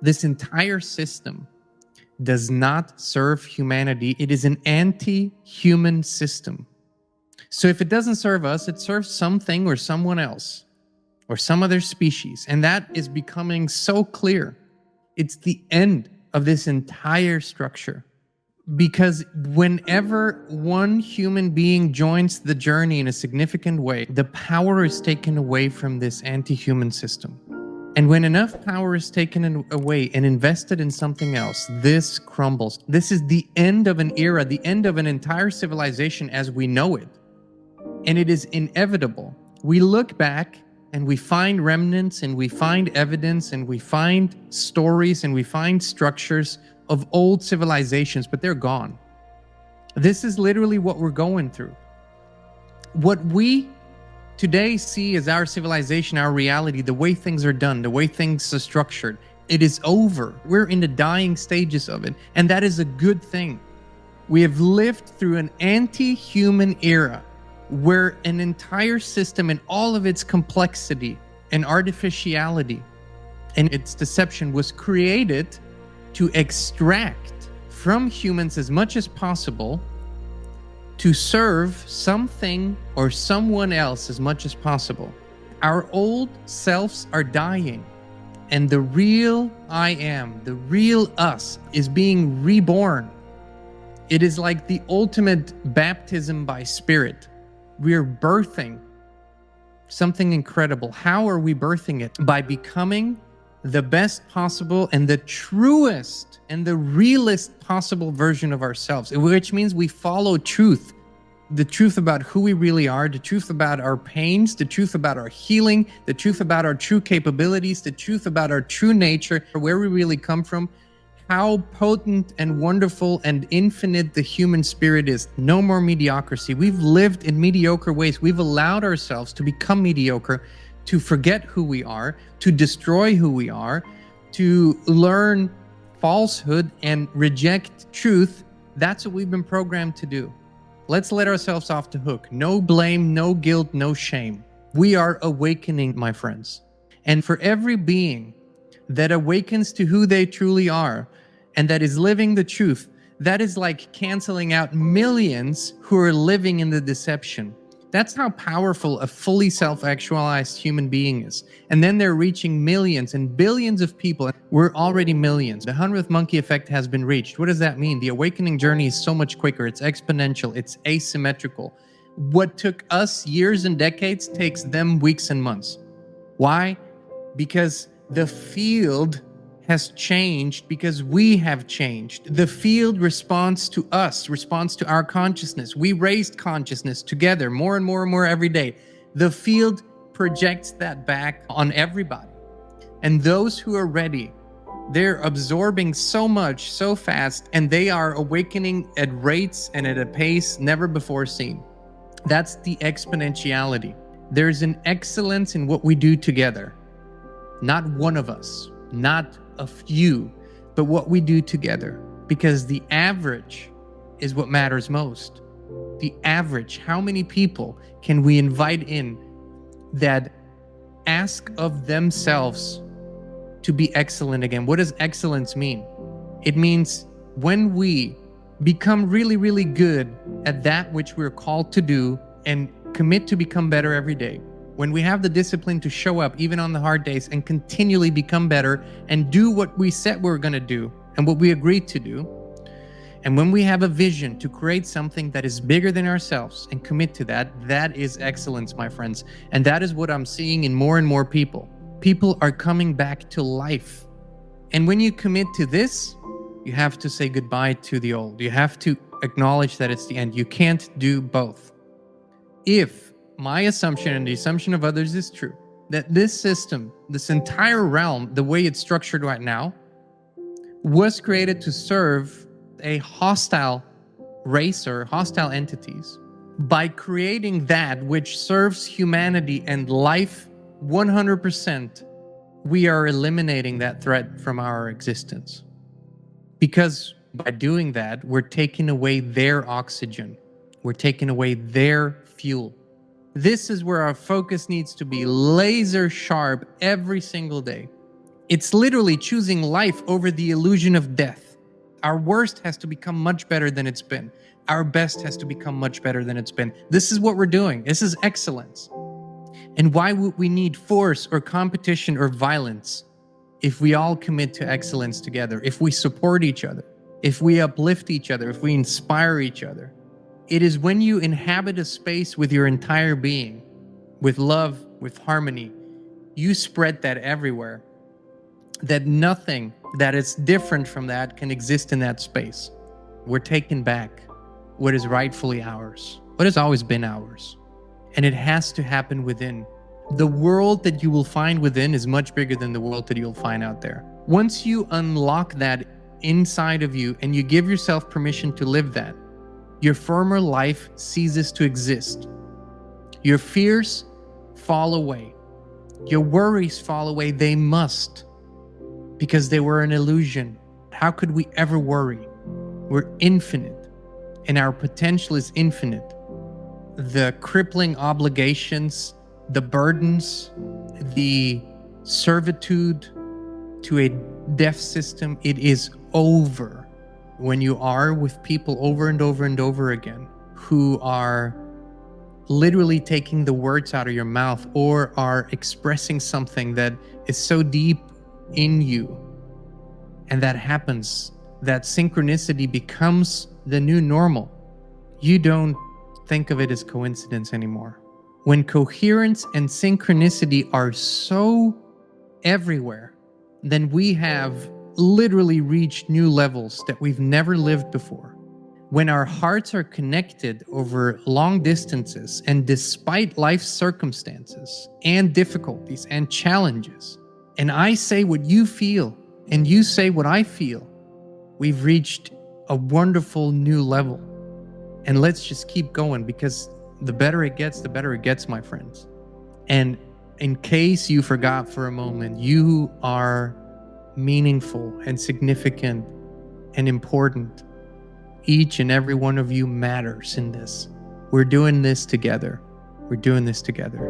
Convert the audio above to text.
This entire system does not serve humanity. It is an anti-human system. So if it doesn't serve us, it serves something or someone else or some other species. And that is becoming so clear. It's the end of this entire structure. Because whenever one human being joins the journey in a significant way, the power is taken away from this anti-human system. And when enough power is taken away and invested in something else, this crumbles. This is the end of an era, the end of an entire civilization as we know it. And it is inevitable. We look back and we find remnants and we find evidence and we find stories and we find structures of old civilizations, but they're gone. This is literally what we're going through. What we today see as our civilization, our reality, the way things are done, the way things are structured, it is over. We're in the dying stages of it, and that is a good thing. We have lived through an anti-human era where an entire system in all of its complexity and artificiality and its deception was created to extract from humans as much as possible to serve something or someone else as much as possible. Our old selves are dying, and the real I am, the real us, is being reborn. It is like the ultimate baptism by spirit. We're birthing something incredible. How are we birthing it? By becoming the best possible and the truest and the realest possible version of ourselves, which means we follow truth, the truth about who we really are, the truth about our pains, the truth about our healing, the truth about our true capabilities, the truth about our true nature, where we really come from, how potent and wonderful and infinite the human spirit is. No more mediocrity. We've lived in mediocre ways. We've allowed ourselves to become mediocre, to forget who we are, to destroy who we are, to learn falsehood and reject truth. That's what we've been programmed to do. Let's let ourselves off the hook. No blame, no guilt, no shame. We are awakening, my friends. And for every being that awakens to who they truly are and that is living the truth, that is like canceling out millions who are living in the deception. That's how powerful a fully self-actualized human being is. And then they're reaching millions and billions of people. We're already millions. The 100th monkey effect has been reached. What does that mean? The awakening journey is so much quicker. It's exponential. It's asymmetrical. What took us years and decades takes them weeks and months. Why? Because the field has changed, because we have changed. The field responds to us, responds to our consciousness. We raised consciousness together more and more and more every day. The field projects that back on everybody. And those who are ready, they're absorbing so much, so fast, and they are awakening at rates and at a pace never before seen. That's the exponentiality. There's an excellence in what we do together. Not one of us, not a few, but what we do together, because the average is what matters most. The average, how many people can we invite in that ask of themselves to be excellent again? What does excellence mean? It means when we become really, really good at that which we're called to do and commit to become better every day. When we have the discipline to show up even on the hard days and continually become better and do what we said we were going to do and what we agreed to do. And when we have a vision to create something that is bigger than ourselves and commit to that, that is excellence, my friends. And that is what I'm seeing in more and more people. People are coming back to life. And when you commit to this, you have to say goodbye to the old. You have to acknowledge that it's the end. You can't do both. If my assumption and the assumption of others is true, that this system, this entire realm, the way it's structured right now, was created to serve a hostile race or hostile entities. By creating that which serves humanity and life 100%, we are eliminating that threat from our existence. Because by doing that, we're taking away their oxygen. We're taking away their fuel. This is where our focus needs to be laser sharp every single day. It's literally choosing life over the illusion of death. Our worst has to become much better than it's been. Our best has to become much better than it's been. This is what we're doing. This is excellence. And why would we need force or competition or violence if we all commit to excellence together, if we support each other, if we uplift each other, if we inspire each other? It is when you inhabit a space with your entire being, with love, with harmony, you spread that everywhere, that nothing that is different from that can exist in that space. We're taking back what is rightfully ours, what has always been ours. And it has to happen within. The world that you will find within is much bigger than the world that you'll find out there. Once you unlock that inside of you and you give yourself permission to live that, your former life ceases to exist. Your fears fall away. Your worries fall away. They must, because they were an illusion. How could we ever worry? We're infinite, and our potential is infinite. The crippling obligations, the burdens, the servitude to a deaf system, it is over when you are with people over and over and over again who are literally taking the words out of your mouth or are expressing something that is so deep in you. And that happens. That synchronicity becomes the new normal. You don't think of it as coincidence anymore. When coherence and synchronicity are so everywhere, then we have literally reached new levels that we've never lived before. When our hearts are connected over long distances and despite life's circumstances and difficulties and challenges, and I say what you feel and you say what I feel, we've reached a wonderful new level. And let's just keep going, because the better it gets, my friends. And in case you forgot for a moment, you are meaningful and significant and important. Each and every one of you matters in this. We're doing this together. We're doing this together.